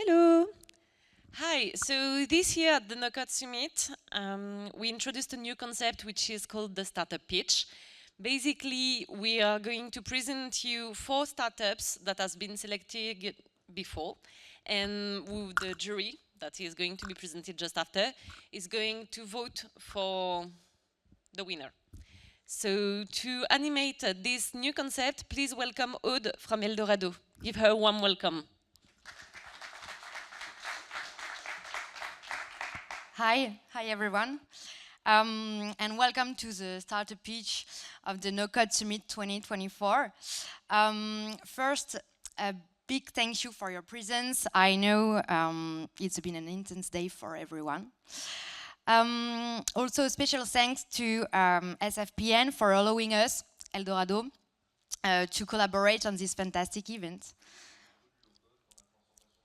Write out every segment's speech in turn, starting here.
Hello. Hi, so this year at the Knockout Summit, we introduced a new concept which is called the startup pitch. Basically, we are going to present you 4 startups that has been selected before, and the jury that is going to be presented just after is going to vote for the winner. So to animate this new concept, please welcome Aude from Eldorado. Give her a warm welcome. Hi everyone, and welcome to the startup pitch of the No Code Summit 2024. First, a big thank you for your presence. I know it's been an intense day for everyone. Also, a special thanks to SFPN for allowing us, Eldorado, to collaborate on this fantastic event.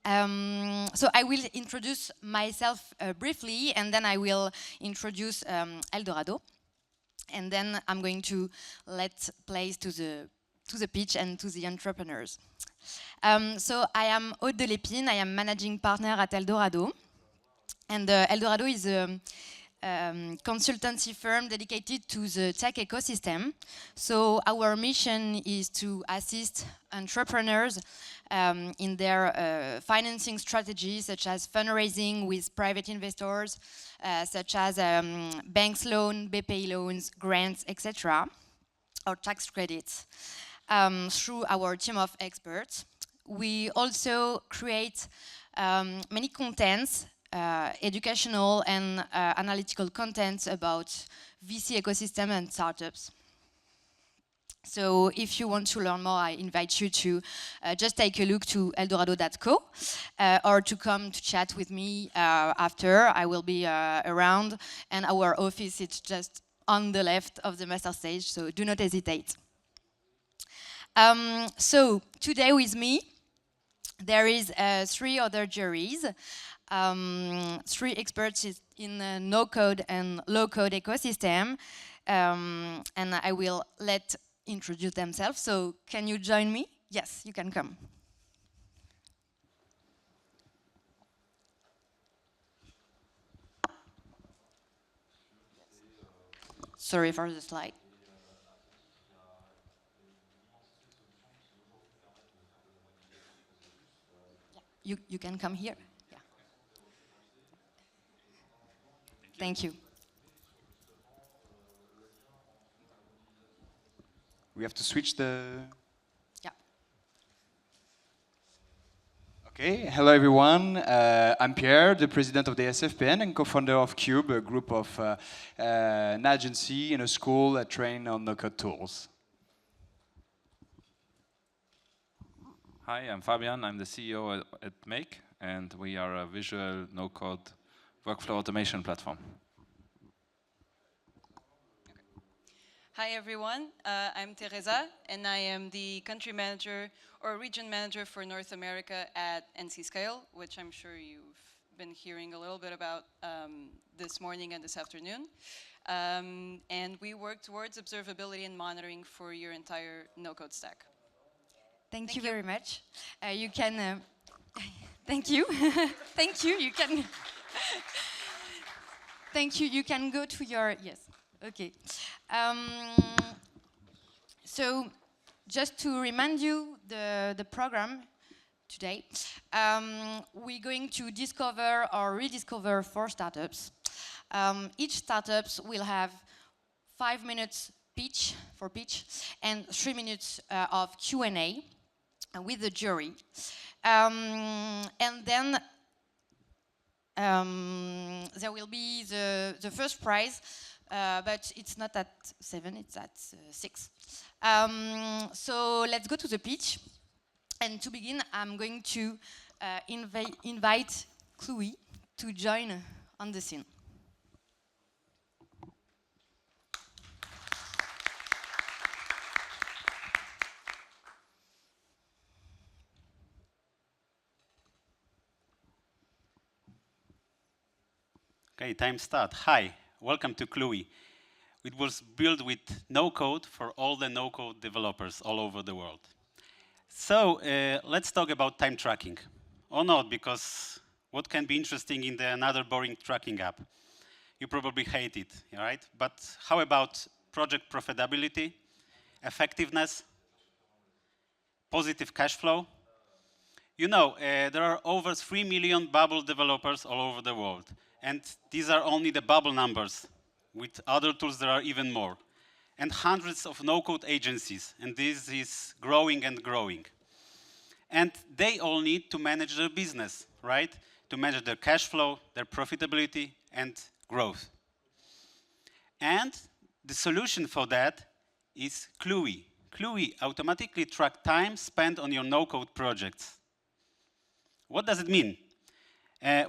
So I will introduce myself briefly, and then I will introduce Eldorado, and then I'm going to let place to the pitch and to the entrepreneurs. So I am Aude de Lépine. I am managing partner at Eldorado, and Eldorado is a consultancy firm dedicated to the tech ecosystem. So our mission is to assist entrepreneurs in their financing strategies, such as fundraising with private investors, such as banks loan, BPI loans, grants, etc., or tax credits, through our team of experts. We also create many contents, educational and analytical content about VC ecosystem and startups. So if you want to learn more, I invite you to just take a look to eldorado.co or to come to chat with me after. I will be around, and our office is just on the left of the master stage, so do not hesitate. So today with me, there is 3 other juries, 3 experts in the no-code and low-code ecosystem, and I will let introduce themselves. So can you join me? Yes, you can come. Sorry for the slide. You can come here. Yeah. Thank you. We have to switch the... Yeah. Okay, hello everyone. I'm Pierre, the president of the SFPN and co-founder of Cube, a group of an agency and a school that train on no-code tools. Hi, I'm Fabian. I'm the CEO at Make, and we are a visual no-code workflow automation platform. Hi everyone, I'm Teresa, and I am the country manager or region manager for North America at NC Scale, which I'm sure you've been hearing a little bit about this morning and this afternoon. And we work towards observability and monitoring for your entire no-code stack. Thank you very much. You can... thank you. Thank you. You can... Thank you. You can go to your... Yes. Okay. So just to remind you the program today, we're going to discover or rediscover 4 startups. Each startups will have 5 minutes pitch and 3 minutes of Q&A with the jury. And then there will be the first prize, but it's not at 7, it's at 6. So let's go to the pitch. And to begin, I'm going to invite Chloe to join on the scene. Okay, time start. Hi, welcome to Chloe. It was built with no code for all the no-code developers all over the world. So let's talk about time tracking. or not? Because what can be interesting in another boring tracking app? You probably hate it, right? But how about project profitability, effectiveness, positive cash flow? You know, there are over 3 million Bubble developers all over the world. And these are only the Bubble numbers. With other tools, there are even more. And hundreds of no-code agencies. And this is growing and growing. And they all need to manage their business, right? To manage their cash flow, their profitability, and growth. And the solution for that is Cluey. Cluey automatically tracks time spent on your no-code projects. What does it mean?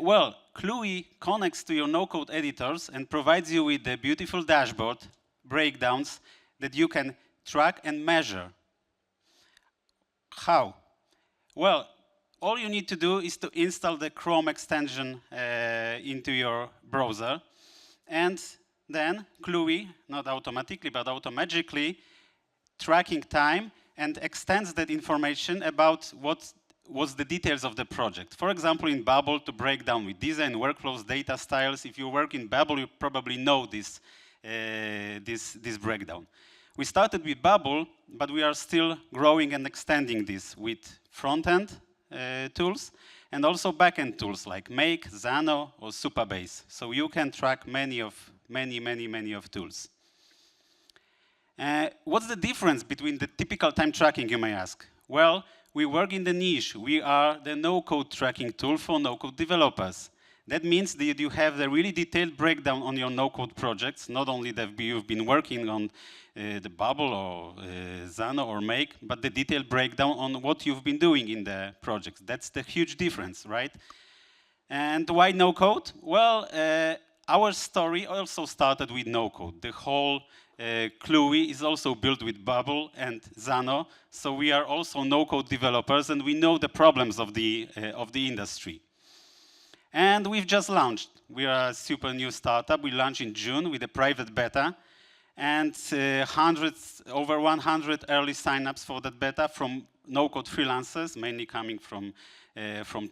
Well, Cluey connects to your no-code editors and provides you with the beautiful dashboard breakdowns that you can track and measure. How? Well, all you need to do is to install the Chrome extension into your browser, and then Cluey, not automatically, but automagically, tracking time and extends that information about what was the details of the project. For example, in Bubble, to break down with design, workflows, data styles. If you work in Bubble, you probably know this breakdown. We started with Bubble, but we are still growing and extending this with front-end tools and also back-end tools like Make, Xano, or Supabase. So you can track many of tools. What's the difference between the typical time tracking, you may ask? Well, we work in the niche. We are the no-code tracking tool for no-code developers. That means that you have the really detailed breakdown on your no-code projects, not only that you've been working on the Bubble or Xano or Make, but the detailed breakdown on what you've been doing in the projects. That's the huge difference, right? And why no-code? Well, our story also started with no-code. The whole Cluey is also built with Bubble and Xano, so we are also no-code developers, and we know the problems of the industry. And we've just launched. We are a super new startup. We launched in June with a private beta, and over 100 early signups for that beta from no-code freelancers, mainly coming from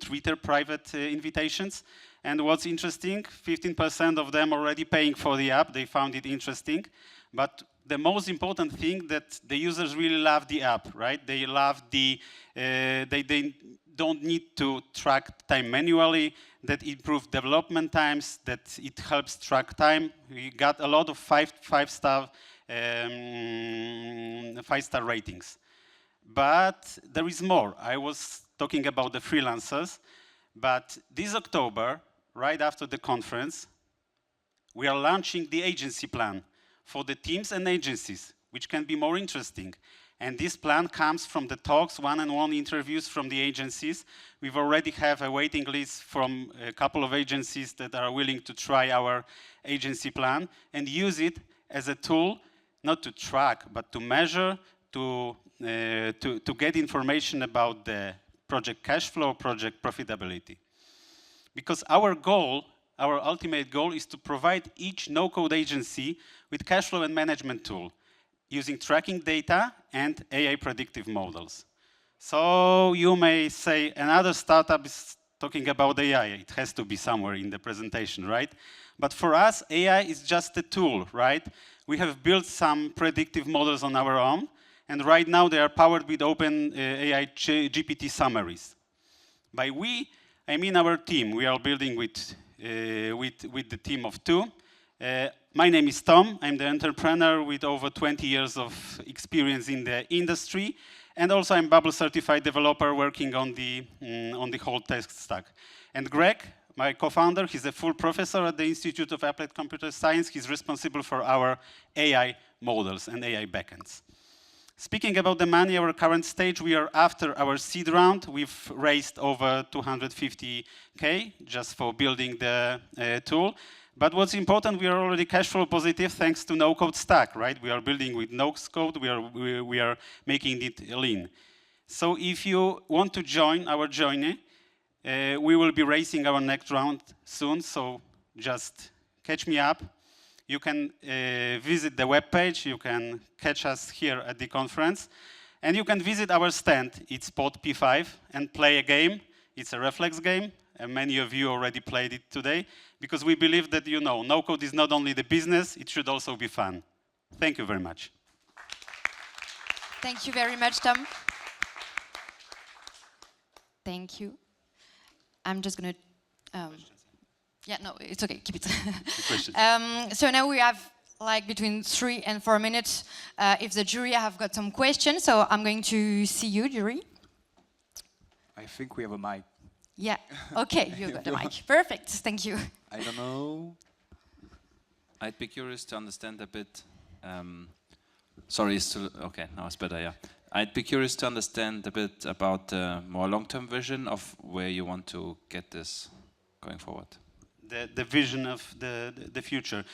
Twitter private invitations. And what's interesting, 15% of them already paying for the app. They found it interesting. But the most important thing that the users really love the app, right? They love the, they don't need to track time manually, that improves development times, that it helps track time. We got a lot of five-star ratings. But there is more. I was talking about the freelancers, but this October, right after the conference, we are launching the agency plan for the teams and agencies, which can be more interesting. And this plan comes from the talks, one-on-one interviews from the agencies. We've already have a waiting list from a couple of agencies that are willing to try our agency plan and use it as a tool, not to track, but to measure, to get information about the project cash flow, project profitability. Because our goal, our ultimate goal, is to provide each no-code agency with cash flow and management tool using tracking data and AI predictive models. So you may say another startup is talking about AI. It has to be somewhere in the presentation, right? But for us, AI is just a tool, right? We have built some predictive models on our own, and right now they are powered with open AI GPT summaries. By we, I mean our team. We are building with the team of two. My name is Tom. I'm the entrepreneur with over 20 years of experience in the industry, and also I'm Bubble certified developer working on the whole tech stack. And Greg, my co-founder, he's a full professor at the Institute of Applied Computer Science. He's responsible for our AI models and AI backends. Speaking about the money, our current stage, we are after our seed round. We've raised over 250K just for building the tool. But what's important, we are already cash flow positive thanks to no-code stack, right? We are building with no-code, we are making it lean. So if you want to join our journey, we will be raising our next round soon, so just catch me up. You can visit the webpage, you can catch us here at the conference, and you can visit our stand, it's Pod P5, and play a game. It's a reflex game, and many of you already played it today, because we believe that, no-code is not only the business, it should also be fun. Thank you very much. Thank you very much, Tom. Thank you. I'm just going to... yeah, no, it's okay, keep it. So now we have like between 3 and 4 minutes if the jury have got some questions. So I'm going to see you, jury. I think we have a mic. Yeah, okay, you got a mic. Perfect, thank you. I don't know. I'd be curious to understand a bit. Sorry, it's still okay. Now it's better. Yeah, I'd be curious to understand a bit about the more long-term vision of where you want to get this going forward. The vision of the future.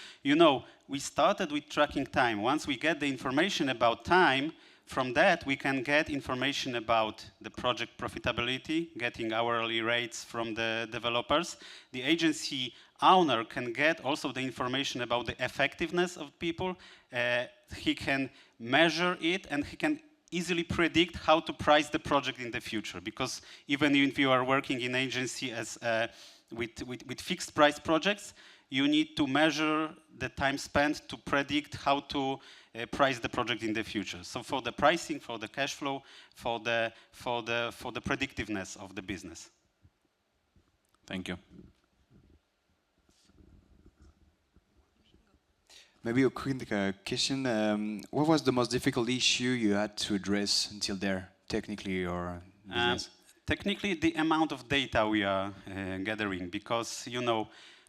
We started with tracking time. Once we get the information about time, from that we can get information about the project profitability, getting hourly rates from the developers. The agency owner can get also the information about the effectiveness of people. He can measure it, and he can easily predict how to price the project in the future. Because even if you are working in agency as with fixed price projects, you need to measure the time spent to predict how to price the project in the future. So for the pricing, for the cash flow, for the predictiveness of the business. Thank you. Maybe a quick question. What was the most difficult issue you had to address until there, technically or business? Technically, the amount of data we are gathering, because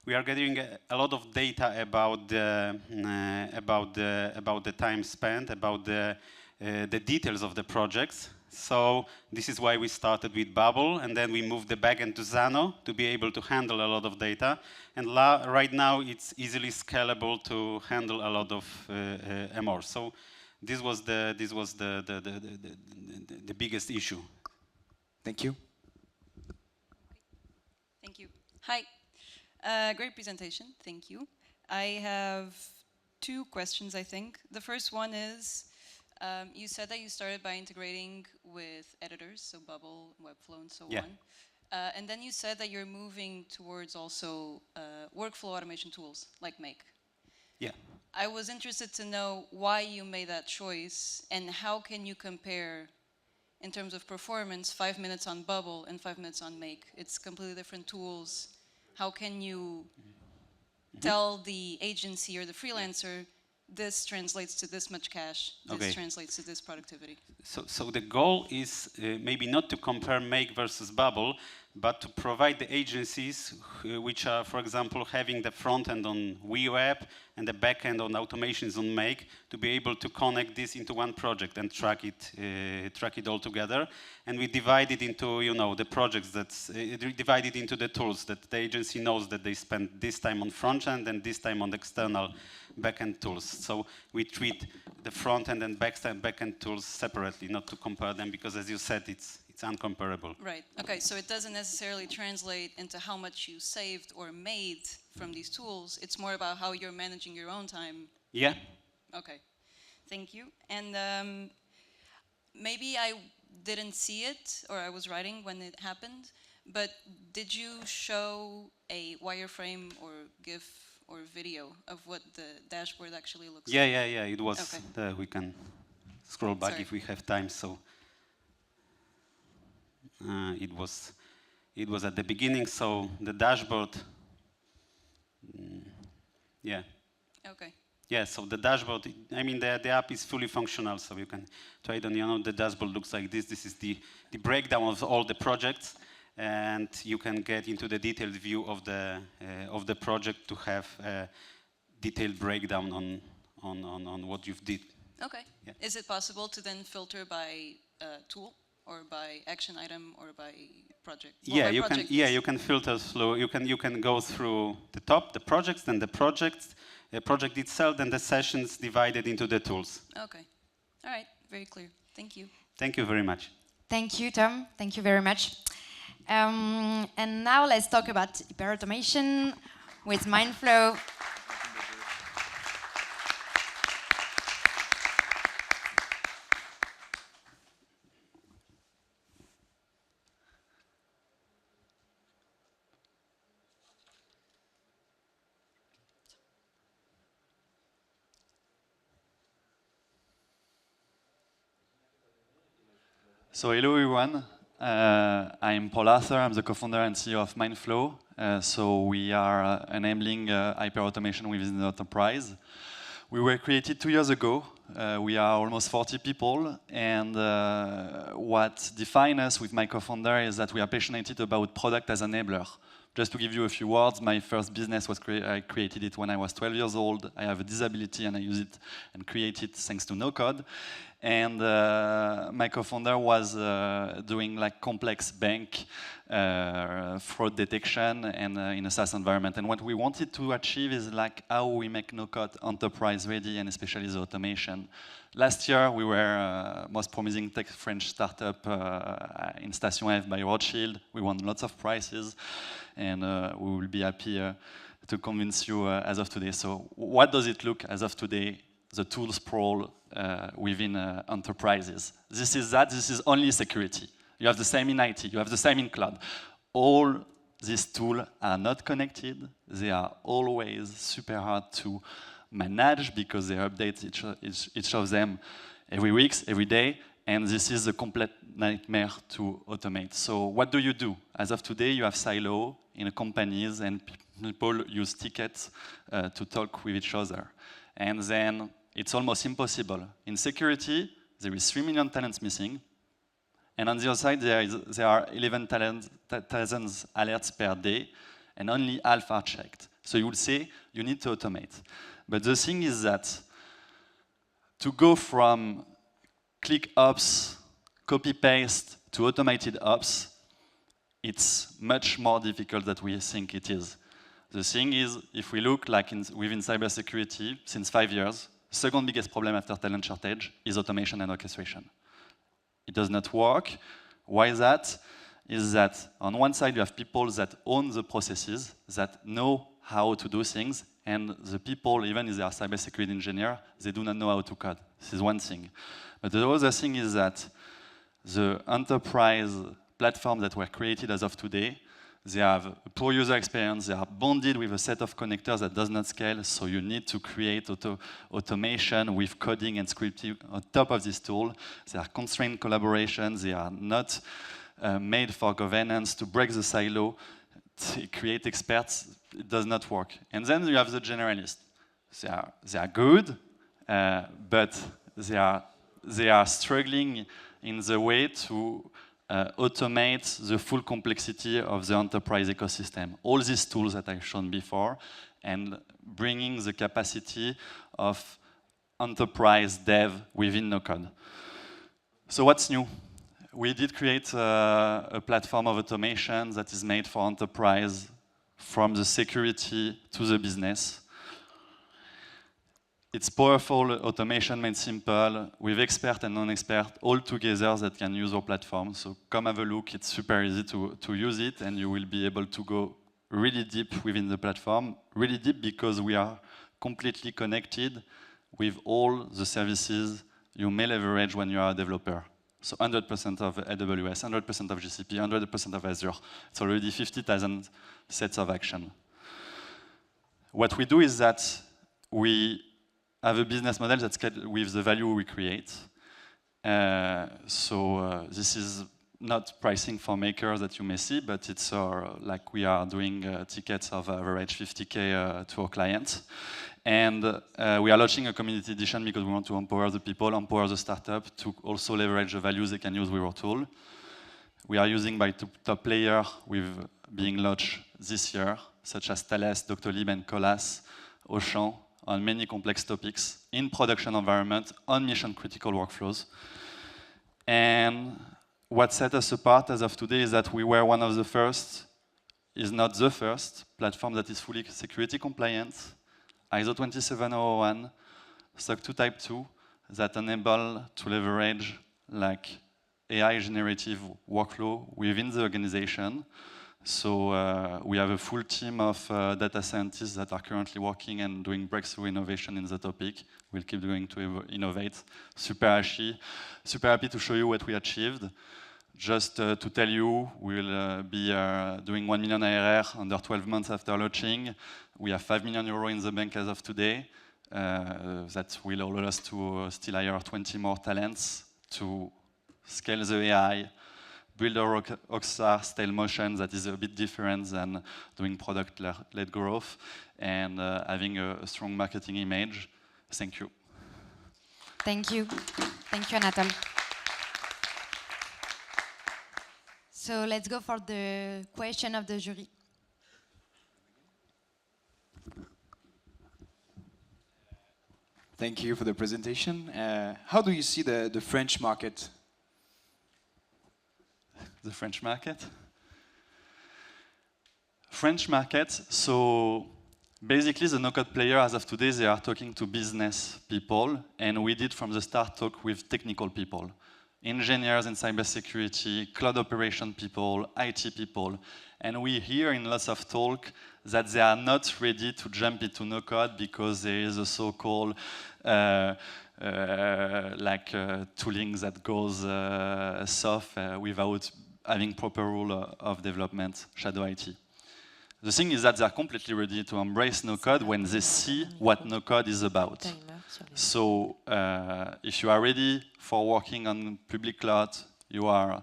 we are gathering a lot of data about the time spent, about the details of the projects. So this is why we started with Bubble, and then we moved the backend to Xano to be able to handle a lot of data. And right now, it's easily scalable to handle a lot of MR. So this was the biggest issue. Thank you. Thank you. Hi. Great presentation. Thank you. I have 2 questions, I think. The first one is, you said that you started by integrating with editors, so Bubble, Webflow, and so on. And then you said that you're moving towards also workflow automation tools like Make. Yeah. I was interested to know why you made that choice, and how can you compare, in terms of performance, 5 minutes on Bubble and 5 minutes on Make? It's completely different tools. How can you tell the agency or the freelancer, this translates to this much cash, this translates to this productivity? So the goal is maybe not to compare Make versus Bubble, but to provide the agencies which are, for example, having the front end on WeWeb and the back end on automations on Make, to be able to connect this into one project and track it all together. And we divide it into, the projects divided into the tools that the agency knows that they spend this time on front end and this time on the external back-end tools. So we treat the front end and back-end tools separately, not to compare them, because as you said, it's uncomparable. Right. Okay, so it doesn't necessarily translate into how much you saved or made from these tools. It's more about how you're managing your own time. Yeah. Okay. Thank you. And maybe I didn't see it, or I was writing when it happened, but did you show a wireframe or GIF or video of what the dashboard actually looks like? Yeah, it was. Okay. We can scroll back if we have time. So it was at the beginning. So the dashboard. Yeah. Okay. Yeah. So the dashboard. I mean, the app is fully functional. So you can try it on. The dashboard looks like this. This is the breakdown of all the projects. And you can get into the detailed view of the project to have a detailed breakdown on what you've did. Okay. Yeah. Is it possible to then filter by tool or by action item or by project? Yeah, you can. Yeah, you can filter through. You can go through the top, the projects, then the project itself, then the sessions divided into the tools. Okay. All right. Very clear. Thank you. Thank you very much. Thank you, Tom. Thank you very much. And now let's talk about hyperautomation with MindFlow. So hello everyone, I'm Paul Arthur, I'm the co-founder and CEO of Mindflow. So we are enabling hyper-automation within the enterprise. We were created 2 years ago. We are almost 40 people, and what defines us with my co-founder is that we are passionate about product as enabler. Just to give you a few words, my first business was I created it when I was 12 years old. I have a disability and I use it and create it thanks to no code. And my co-founder was doing like complex bank fraud detection and in a SaaS environment. And what we wanted to achieve is like how we make no-code enterprise ready, and especially the automation. Last year, we were most promising tech French startup in Station F by Rothschild. We won lots of prizes, and we will be happy to convince you as of today. So what does it look as of today? The tool sprawl within enterprises. This is only security. You have the same in IT, you have the same in cloud. All these tools are not connected. They are always super hard to manage because they update each of them every week, every day, and this is a complete nightmare to automate. So what do? As of today, you have silo in companies and people use tickets to talk with each other. And then it's almost impossible. In security, there is 3 million talents missing, and on the other side, there are 11,000 alerts per day, and only half are checked. So you will say, you need to automate. But the thing is that to go from click ops, copy-paste, to automated ops, it's much more difficult than we think it is. The thing is, if we look like within cybersecurity, since 5 years, the second biggest problem after talent shortage is automation and orchestration. It does not work. Why is that? Is that on one side you have people that own the processes, that know how to do things, and the people, even if they are cybersecurity engineer, they do not know how to code. This is one thing. But the other thing is that the enterprise platforms that were created as of today, they have a poor user experience, they are bonded with a set of connectors that does not scale, so you need to create automation with coding and scripting on top of this tool. They are constrained collaborations, they are not made for governance to break the silo, to create experts, it does not work. And then you have the generalists. They are good, but they are struggling in the way to automate the full complexity of the enterprise ecosystem. All these tools that I've shown before, and bringing the capacity of enterprise dev within no code. So what's new? We did create a platform of automation that is made for enterprise, from the security to the business. It's powerful automation made simple, with expert and non-expert all together that can use our platform. So come have a look, it's super easy to use it, and you will be able to go really deep within the platform. Really deep because we are completely connected with all the services you may leverage when you are a developer. So 100% of AWS, 100% of GCP, 100% of Azure. It's already 50,000 sets of action. What we do is that we have a business model that's scaled with the value we create. This is not pricing for makers that you may see, but it's like we are doing tickets of average 50K to our clients. And we are launching a community edition because we want to empower the people, empower the startup to also leverage the values they can use with our tool. We are using by top players with being launched this year, such as Thales, Doctolib, and Colas, Auchan, on many complex topics in production environment, on mission-critical workflows. And what set us apart as of today is that we were one of the first, is not the first, platform that is fully security compliant, ISO 27001, SOC 2 Type 2, that enable to leverage like AI generative workflow within the organization. So we have a full team of data scientists that are currently working and doing breakthrough innovation in the topic. We'll keep going to innovate. Super happy to show you what we achieved. Just to tell you, we'll be doing 1 million ARR under 12 months after launching. We have 5 million euro in the bank as of today. That will allow us to still hire 20 more talents to scale the AI, build a rockstar style motion that is a bit different than doing product-led growth, and having a strong marketing image. Thank you. Thank you. Thank you, Anatole. So let's go for the question of the jury. Thank you for the presentation. How do you see the French market? The French market? French market, so basically the no-code player as of today, they are talking to business people, and we did from the start talk with technical people. Engineers in cybersecurity, cloud operation people, IT people, and we hear in lots of talk that they are not ready to jump into no-code because there is a so-called tooling that goes soft without having proper rule of development, shadow IT. The thing is that they are completely ready to embrace no-code when they see what no-code is about. So if you are ready for working on public cloud, you are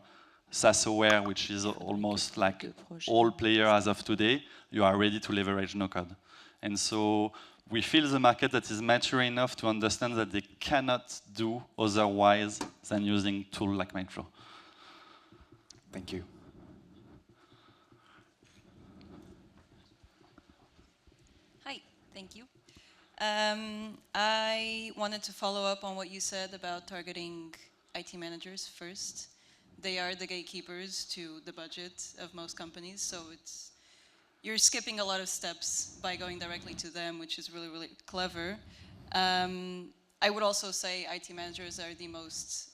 SaaS aware, which is almost like all players as of today, you are ready to leverage no-code. And so we feel the market that is mature enough to understand that they cannot do otherwise than using tools like Mindflow. Thank you. Hi, thank you. I wanted to follow up on what you said about targeting IT managers first. They are the gatekeepers to the budget of most companies, so you're skipping a lot of steps by going directly to them, which is really, really clever. I would also say IT managers are the most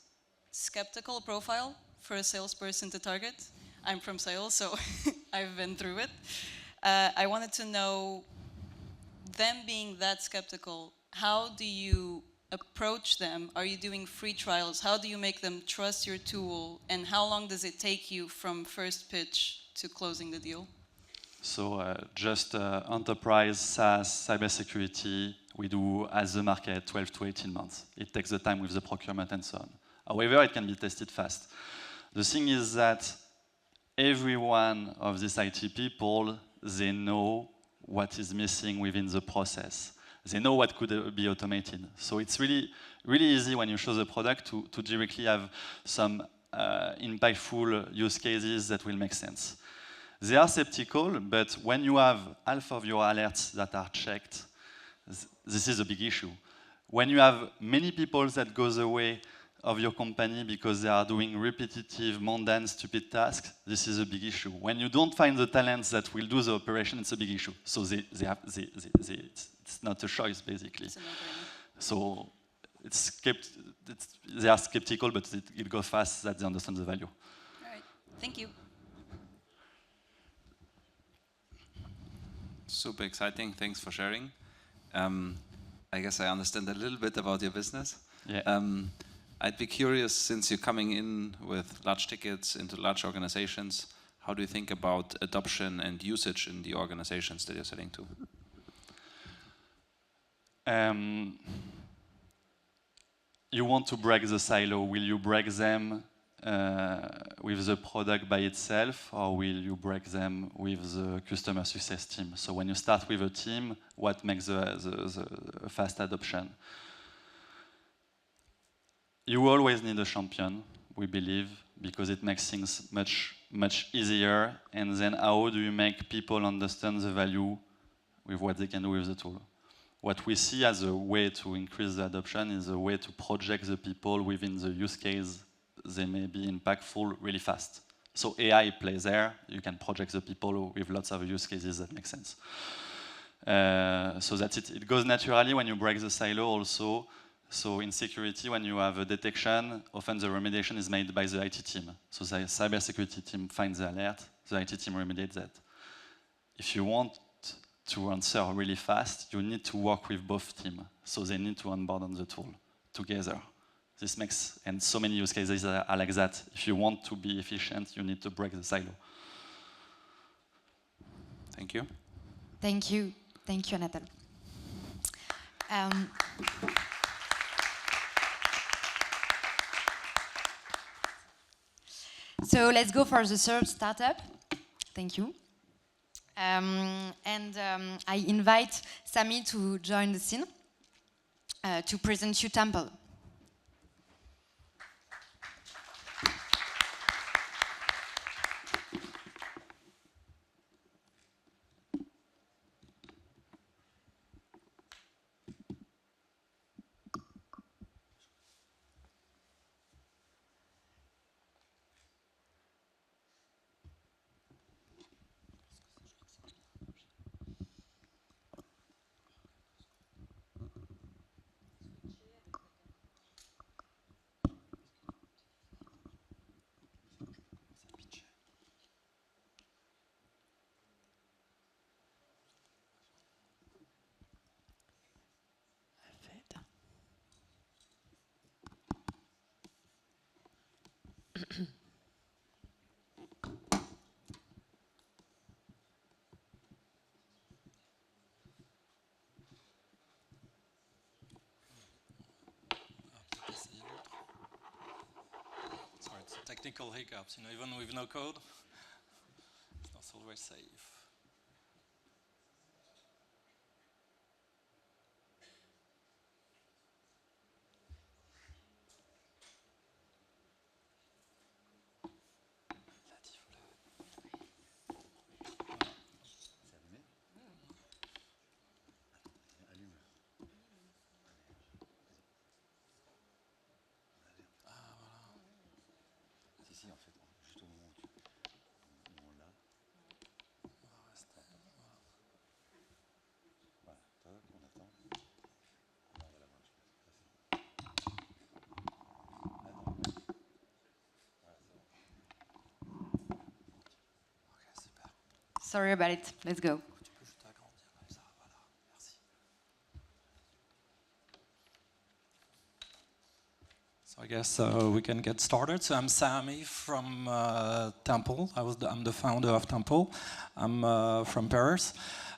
skeptical profile for a salesperson to target. I'm from sales, so I've been through it. I wanted to know, them being that skeptical, how do you approach them? Are you doing free trials? How do you make them trust your tool? And how long does it take you from first pitch to closing the deal? So just enterprise, SaaS, cybersecurity, we do as the market 12 to 18 months. It takes the time with the procurement and so on. However, it can be tested fast. The thing is that every one of these IT people, they know what is missing within the process. They know what could be automated. So it's really, really easy when you show the product to directly have some impactful use cases that will make sense. They are skeptical, but when you have half of your alerts that are checked, this is a big issue. When you have many people that goes away of your company because they are doing repetitive, mundane, stupid tasks, this is a big issue. When you don't find the talents that will do the operation, it's a big issue. So it's not a choice, basically. So they are skeptical, but it goes fast that they understand the value. All right, thank you. Super exciting, thanks for sharing. I guess I understand a little bit about your business. Yeah. I'd be curious, since you're coming in with large tickets into large organizations, how do you think about adoption and usage in the organizations that you're selling to? You want to break the silo. Will you break them with the product by itself, or will you break them with the customer success team? So when you start with a team, what makes the fast adoption? You always need a champion, we believe, because it makes things much easier. And then how do you make people understand the value with what they can do with the tool? What we see as a way to increase the adoption is a way to project the people within the use case. They may be impactful really fast. So AI plays there. You can project the people with lots of use cases that make sense. So that's it. It goes naturally when you break the silo also. So in security, when you have a detection, often the remediation is made by the IT team. So the cybersecurity team finds the alert, the IT team remediates that. If you want to answer really fast, you need to work with both teams. So they need to onboard on the tool together. This makes, and so many use cases are like that. If you want to be efficient, you need to break the silo. Thank you. Thank you. Thank you, Anatole. So let's go for the third startup. Thank you. I invite Sami to join the scene to present you Temple. Sorry, it's technical hiccups. You know, even with no code, it's not always safe. Sorry about it. Let's go. So I guess we can get started. So I'm Sami from Temple. I'm the founder of Temple. I'm from Paris.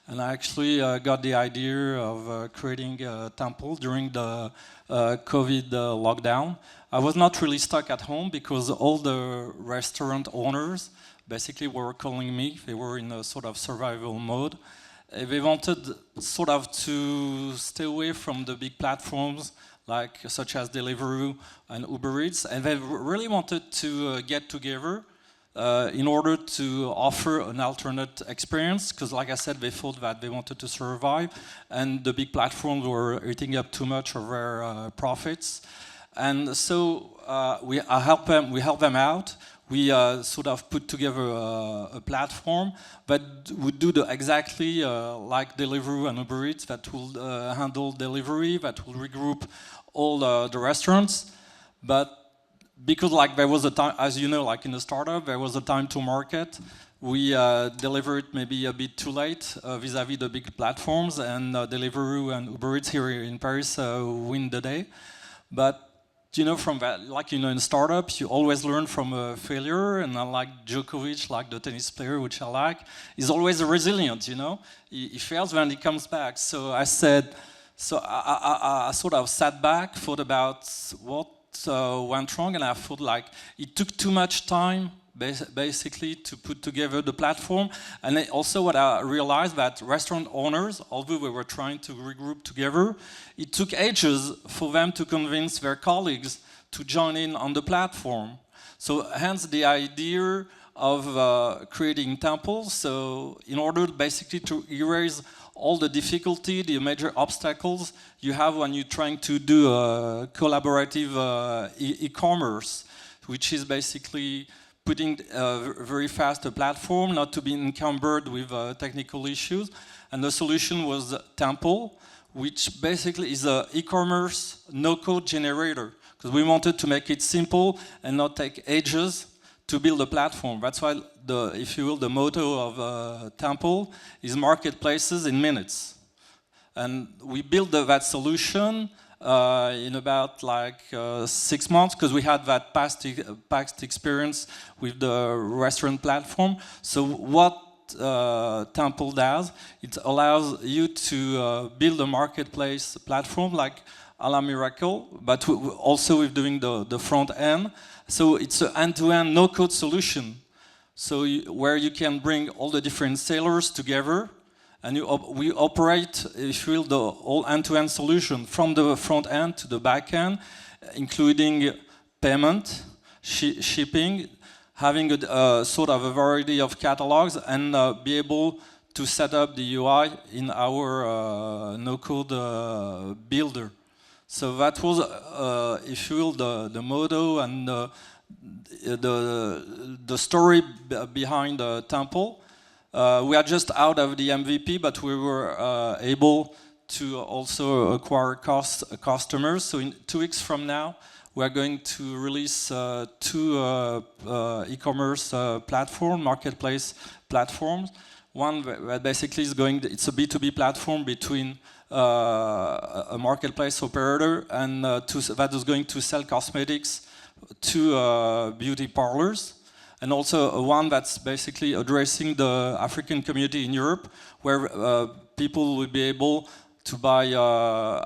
And I actually got the idea of creating a Temple during the COVID lockdown. I was not really stuck at home because all the restaurant owners basically were calling me. They were in a sort of survival mode. They wanted sort of to stay away from the big platforms like such as Deliveroo and Uber Eats, and they really wanted to get together in order to offer an alternate experience, because like I said, they thought that they wanted to survive, and the big platforms were eating up too much of their profits. And so we help them out. We sort of put together a platform that would do exactly like Deliveroo and Uber Eats, that will handle delivery, that will regroup all the restaurants. But because like there was a time, as you know, like in a startup, there was a time to market. We delivered maybe a bit too late vis-a-vis the big platforms, and Deliveroo and Uber Eats here in Paris win the day. But you know, from that, like, you know, in startups, you always learn from a failure, and I like Djokovic, like the tennis player, which I like, he's always resilient, you know? He fails when he comes back. So I said, so I sort of sat back, thought about what went wrong, and I thought like it took too much time basically to put together the platform. And also what I realized, that restaurant owners, although we were trying to regroup together, it took ages for them to convince their colleagues to join in on the platform. So hence the idea of creating temples. So in order basically to erase all the difficulty, the major obstacles you have when you're trying to do a collaborative e-commerce, which is basically putting very fast a platform, not to be encumbered with technical issues. And the solution was Temple, which basically is an e-commerce no-code generator, because we wanted to make it simple and not take ages to build a platform. That's why, if you will, the motto of Temple is marketplaces in minutes. And we built that solution in about like 6 months, because we had that past experience with the restaurant platform. So what Temple does, it allows you to build a marketplace platform like a la Miracle, but also with doing the front end, So it's an end-to-end no-code solution. So where you can bring all the different sailors together, and we operate, if you will, the whole end-to-end solution from the front end to the back end, including payment, shipping, having a sort of a variety of catalogs, and be able to set up the UI in our no-code builder. So that was, if you will, the motto and the story behind the Temple. We are just out of the MVP, but we were able to also acquire customers. So in 2 weeks from now, we are going to release 2 e-commerce marketplace platforms. One that basically is it's a B2B platform between a marketplace operator and that is going to sell cosmetics to beauty parlors. And also one that's basically addressing the African community in Europe, where people will be able to buy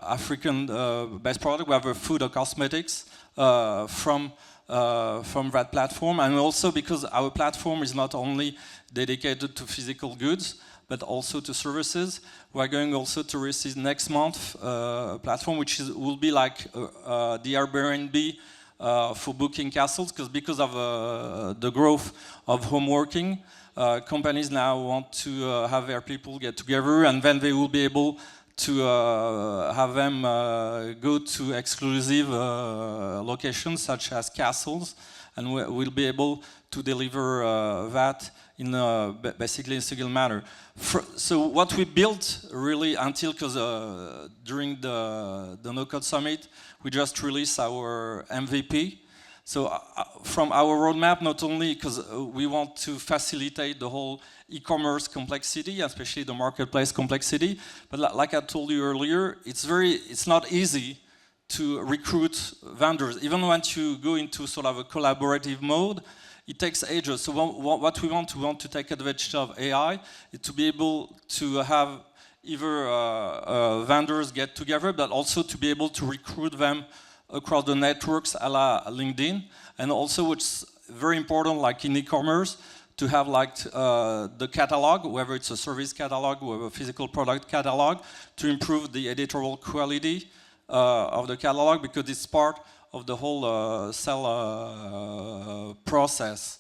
African-based product, whether food or cosmetics, from that platform. And also because our platform is not only dedicated to physical goods, but also to services. We're going also to release next month a platform which will be like the Airbnb for booking castles, because of the growth of home working, companies now want to have their people get together, and then they will be able to have them go to exclusive locations such as castles, and we'll be able to deliver that in basically a single manner. So what we built really until, because during the No-Code Summit, we just released our MVP. So from our roadmap, not only because we want to facilitate the whole e-commerce complexity, especially the marketplace complexity, but like I told you earlier, it's not easy to recruit vendors. Even once you go into sort of a collaborative mode, it takes ages. So what we want to take advantage of AI is to be able to have either vendors get together, but also to be able to recruit them across the networks a la LinkedIn. And also, which is very important, like in e-commerce, to have like the catalog, whether it's a service catalog or a physical product catalog, to improve the editorial quality of the catalog, because it's part of the whole sell process.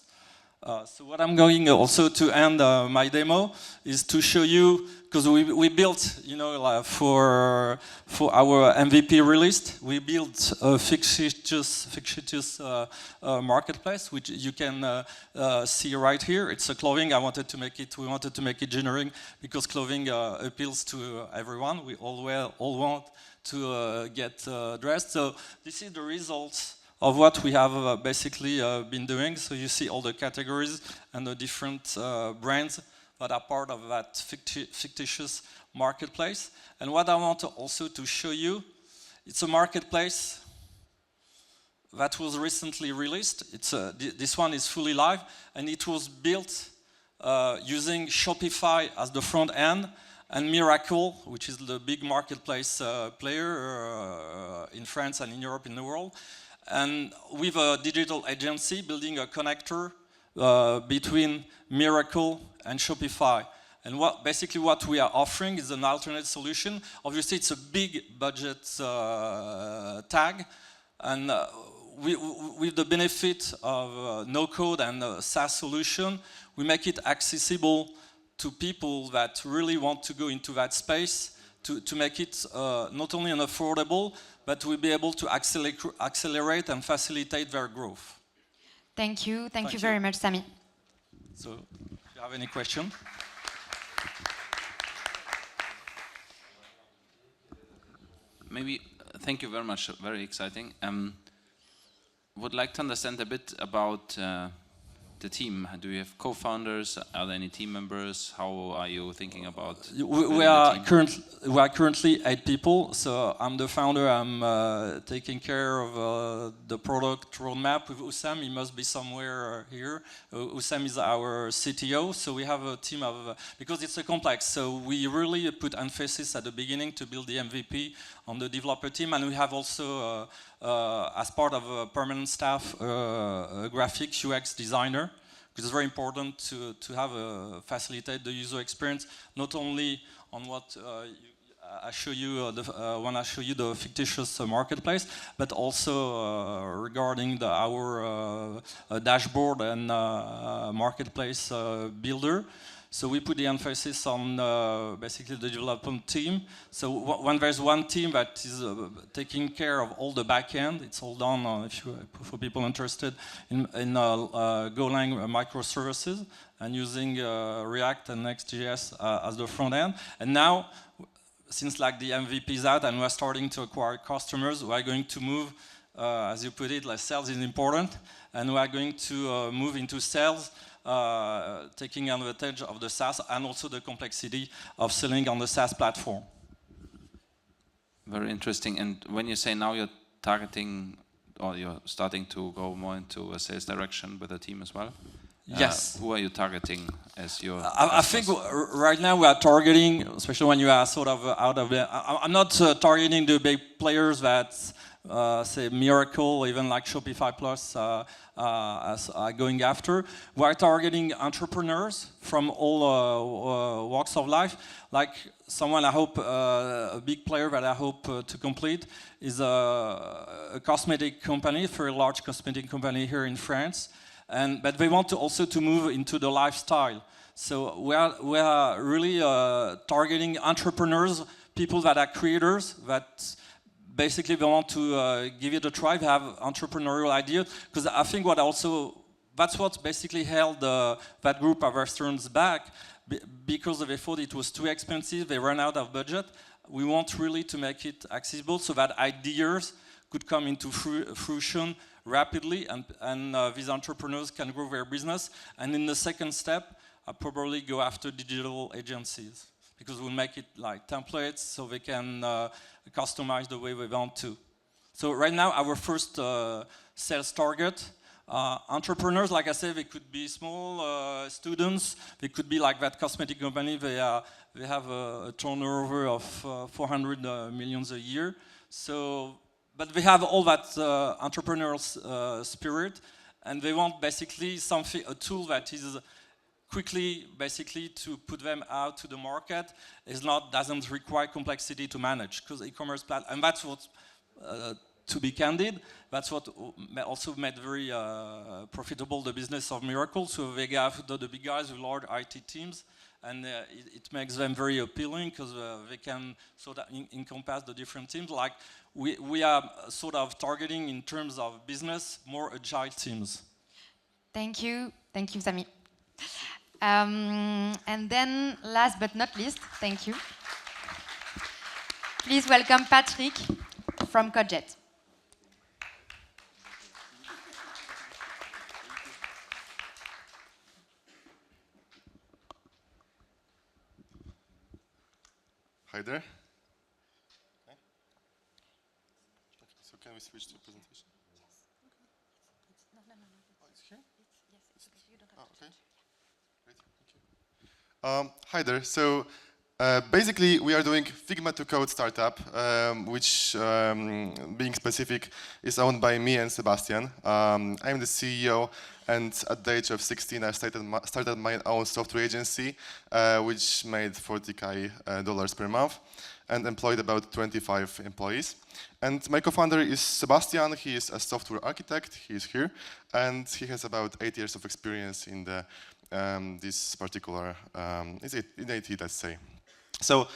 So what I'm going also to end my demo is to show you, because we built, you know, like for our MVP release, we built a fictitious marketplace, which you can see right here. It's a clothing. We wanted to make it generic because clothing appeals to everyone. We all want to get dressed. So this is the results of what we have basically been doing. So you see all the categories and the different brands that are part of that fictitious marketplace. And what I want also to show you, it's a marketplace that was recently released. This one is fully live, and it was built using Shopify as the front end, and Miracle, which is the big marketplace player in France and in Europe, in the world. And with a digital agency building a connector between Miracle and Shopify. And basically what we are offering is an alternate solution. Obviously it's a big budget tag, and with the benefit of no-code and a SaaS solution, we make it accessible to people that really want to go into that space, to make it not only affordable, but we'll be able to accelerate and facilitate their growth. Thank you. Thank you very much, Sami. So, if you have any question? Maybe, thank you very much, very exciting. Would like to understand a bit about the team. Do you have co-founders? Are there any team members? How are you thinking about we are currently 8 people. So I'm the founder. I'm taking care of the product roadmap with Oussam. He must be somewhere here. Oussam is our CTO. So we have a team of, because it's a complex. So we really put emphasis at the beginning to build the MVP on the developer team, and we have also, as part of a permanent staff, a graphic UX designer, because it's very important to have facilitate the user experience, not only on what I show you when I show you the fictitious marketplace, but also regarding our dashboard and marketplace builder. So we put the emphasis on basically the development team. So when there's one team that is taking care of all the backend, it's all done for people interested in Golang microservices and using React and Next.js as the front end. And now, since like the MVP is out and we're starting to acquire customers, we're going to move, as you put it, like sales is important, and we're going to move into sales, taking advantage of the SaaS and also the complexity of selling on the SaaS platform. Very interesting. And when you say now you're targeting, or you're starting to go more into a sales direction with the team as well? Yes. Who are you targeting as your I think right now we are targeting, especially when you are sort of out of the... I'm not targeting the big players that say Miracle, even like Shopify Plus are going after. We are targeting entrepreneurs from all walks of life. Like someone I hope, a big player that I hope to complete is a cosmetic company, a very large cosmetic company here in France. But they want to also to move into the lifestyle. So we are really targeting entrepreneurs, people that are creators, that basically they want to give it a try, they have entrepreneurial ideas. Because I think that's what basically held that group of restaurants back, because they thought it was too expensive, they ran out of budget. We want really to make it accessible so that ideas could come into fruition rapidly, and these entrepreneurs can grow their business. And in the second step, I'll probably go after digital agencies, because we'll make it like templates so they can customize the way we want to. So right now, our first sales target, entrepreneurs, like I said, they could be small students, they could be like that cosmetic company, they have a turnover of 400 millions a year. So, but they have all that entrepreneurial spirit, and they want basically a tool that is quickly, basically, to put them out to the market. Doesn't require complexity to manage, because e-commerce platform, and that's what, to be candid, that's what also made very profitable the business of Miracle. So they have the big guys with large IT teams, and it makes them very appealing, because they can sort of encompass the different teams. Like we are sort of targeting, in terms of business, more agile teams. Thank you, Sami. And then, last but not least, thank you. Please welcome Patrick from Codejet. Hi there. Okay. So can we switch to presentation? Yes. No. Oh, it's here? Yes, it's okay. You don't have to okay. Great, thank you. Hi there. So basically, we are doing Figma to Code startup, which, being specific, is owned by me and Sebastian. I'm the CEO, and at the age of 16, I started my own software agency, which made $40K per month and employed about 25 employees. And my co-founder is Sebastian. He is a software architect. He is here, and he has about 8 years of experience in this particular in IT, let's say. So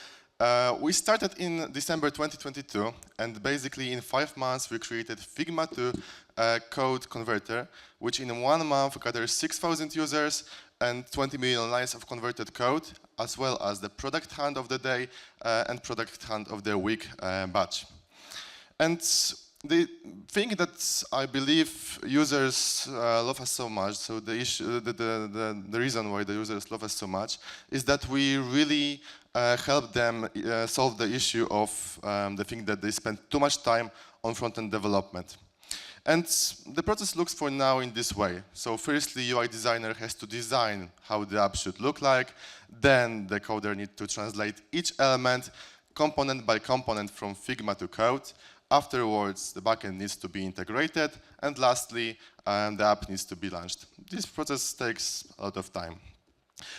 we started in December 2022, and basically in 5 months we created Figma to Code Converter, which in 1 month gathers 6,000 users and 20 million lines of converted code, as well as the product hunt of the day and product hunt of the week batch. And the thing that I believe users love us so much, so the reason why the users love us so much, is that we really help them solve the issue of the thing that they spend too much time on front-end development. And the process looks for now in this way. So firstly, UI designer has to design how the app should look like. Then the coder needs to translate each element, component by component from Figma to code. Afterwards, the backend needs to be integrated. And lastly, the app needs to be launched. This process takes a lot of time.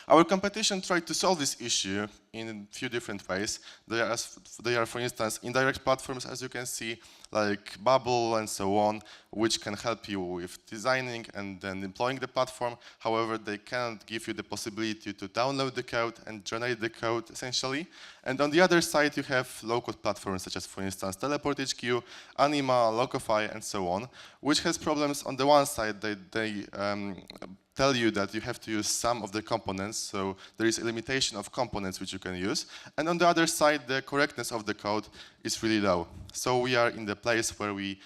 Our competition tried to solve this issue in a few different ways. They are, for instance, indirect platforms, as you can see, like Bubble and so on, which can help you with designing and then deploying the platform. However, they cannot give you the possibility to download the code and generate the code, essentially. And on the other side, you have low-code platforms, such as, for instance, Teleport HQ, Anima, Locofy, and so on, which has problems. On the one side, they tell you that you have to use some of the components, so there is a limitation of components which you can use. And on the other side, the correctness of the code is really low. So we are in the place where we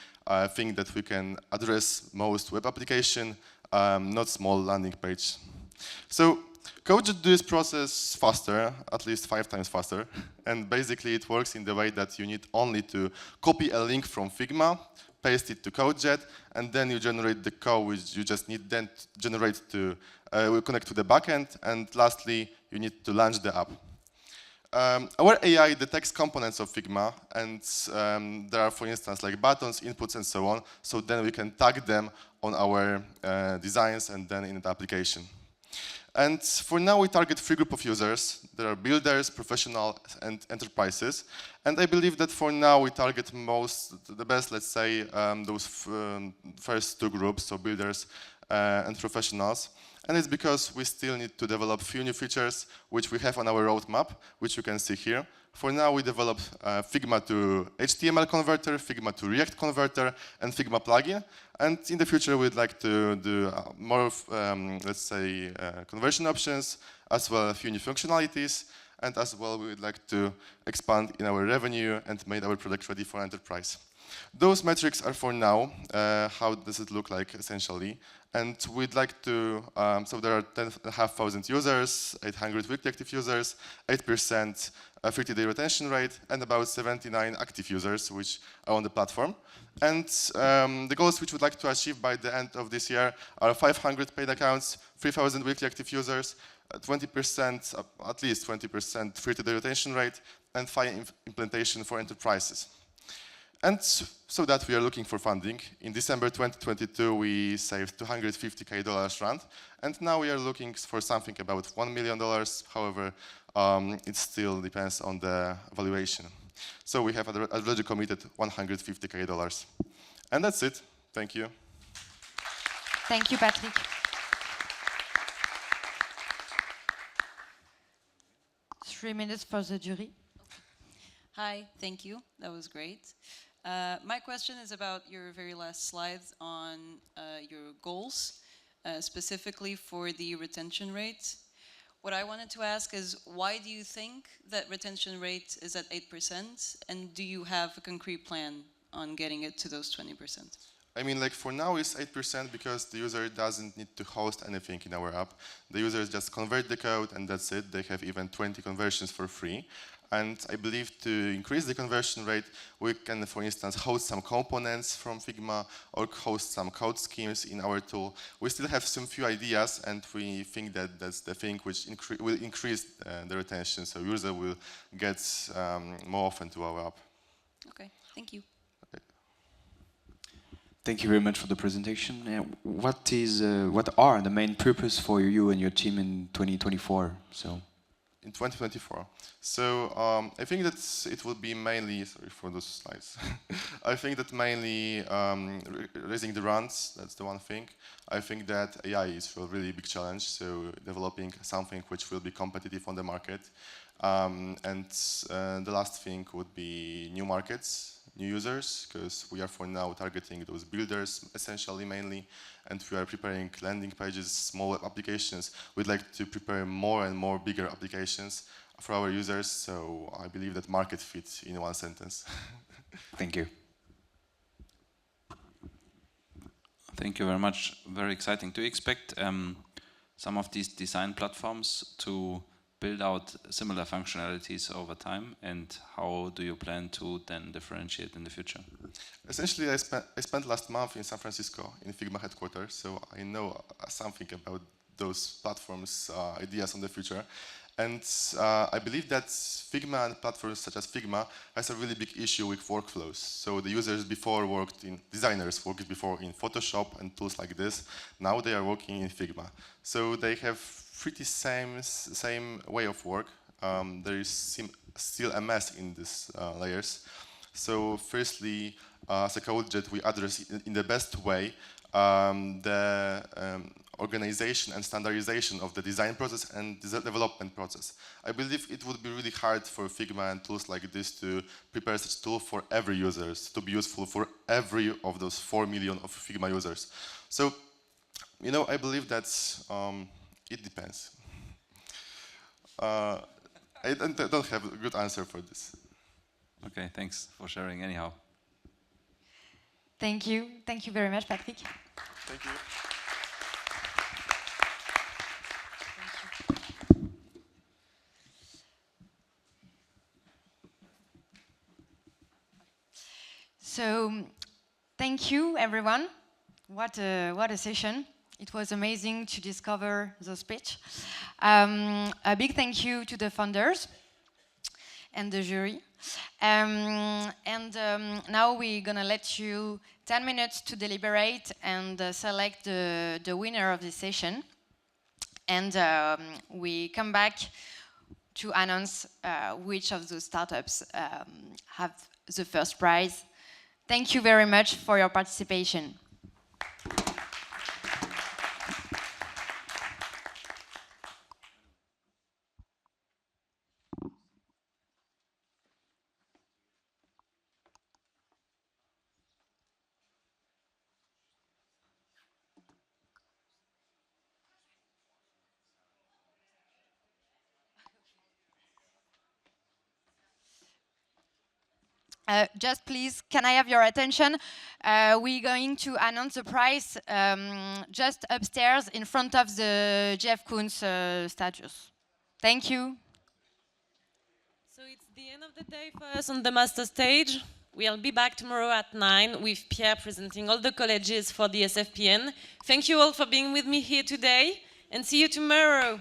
think that we can address most web application, not small landing page. So code should do this process faster, at least 5 times faster. And basically it works in the way that you need only to copy a link from Figma, paste it to CodeJet, and then you generate the code which you just need then to generate to will connect to the backend. And lastly, you need to launch the app. Our AI detects components of Figma, and there are, for instance, like buttons, inputs, and so on. So then we can tag them on our designs and then in the application. And for now, we target 3 groups of users. There are builders, professionals, and enterprises. And I believe that for now, we target the best, let's say, those first 2 groups, so builders and professionals. And it's because we still need to develop few new features, which we have on our roadmap, which you can see here. For now, we develop Figma to HTML converter, Figma to React converter, and Figma plugin. And in the future, we'd like to do more of, let's say, conversion options, as well as a few new functionalities. And as well, we would like to expand in our revenue and make our product ready for enterprise. Those metrics are for now. How does it look like, essentially? And we'd like to, so there are 10,500 users, 800 weekly active users, 8% 30-day retention rate, and about 79 active users, which are on the platform. And the goals which we'd like to achieve by the end of this year are 500 paid accounts, 3,000 weekly active users, 20%, at least 20% 30-day retention rate, and 5 implementation for enterprises. And so that we are looking for funding. In December 2022, we saved $250K round, and now we are looking for something about $1 million. However, it still depends on the valuation. So we have already committed $150K. And that's it. Thank you. Thank you, Patrick. Three minutes for the jury. Hi, thank you. That was great. My question is about your very last slides on your goals, specifically for the retention rate. What I wanted to ask is, why do you think that retention rate is at 8%? And do you have a concrete plan on getting it to those 20%? I mean, like for now it's 8% because the user doesn't need to host anything in our app. The users just convert the code and that's it. They have even 20 conversions for free. And I believe to increase the conversion rate, we can, for instance, host some components from Figma or host some code schemes in our tool. We still have some few ideas, and we think that that's the thing which will increase the retention, so user will get more often to our app. Okay, thank you. Okay. Thank you very much for the presentation. What are the main purpose for you and your team in 2024? In 2024. So I think that it will be mainly, sorry for those slides. I think that mainly raising the runs, that's the one thing. I think that AI is a really big challenge, so developing something which will be competitive on the market. And the last thing would be new markets, new users, because we are for now targeting those builders essentially mainly, and we are preparing landing pages, small web applications. We'd like to prepare more and more bigger applications for our users, so I believe that market fit in one sentence. Thank you. Thank you very much. Very exciting. Do you expect some of these design platforms to build out similar functionalities over time, and how do you plan to then differentiate in the future? Essentially, I spent last month in San Francisco in Figma headquarters, so I know something about those platforms ideas on the future. And I believe that Figma and platforms such as Figma has a really big issue with workflows. So the users before designers worked before in Photoshop and tools like this. Now they are working in Figma. So they have pretty same way of work. There is still a mess in these layers. So firstly, as a code jet, we address in the best way the organization and standardization of the design process and the development process. I believe it would be really hard for Figma and tools like this to prepare such a tool for every user, to be useful for every of those 4 million of Figma users. So, you know, I believe that it depends. I don't have a good answer for this. Okay, thanks for sharing anyhow. Thank you. Thank you very much, Patrick. Thank you. So, thank you, everyone. What a session. It was amazing to discover the speech. A big thank you to the founders and the jury. Now we're gonna let you 10 minutes to deliberate and select the winner of this session. And we come back to announce which of those startups have the first prize. Thank you very much for your participation. Just please, can I have your attention? We're going to announce the prize just upstairs in front of the Jeff Koons statues. Thank you. So it's the end of the day for us on the master stage. We'll be back tomorrow at 9 with Pierre presenting all the colleges for the SFPN. Thank you all for being with me here today and see you tomorrow.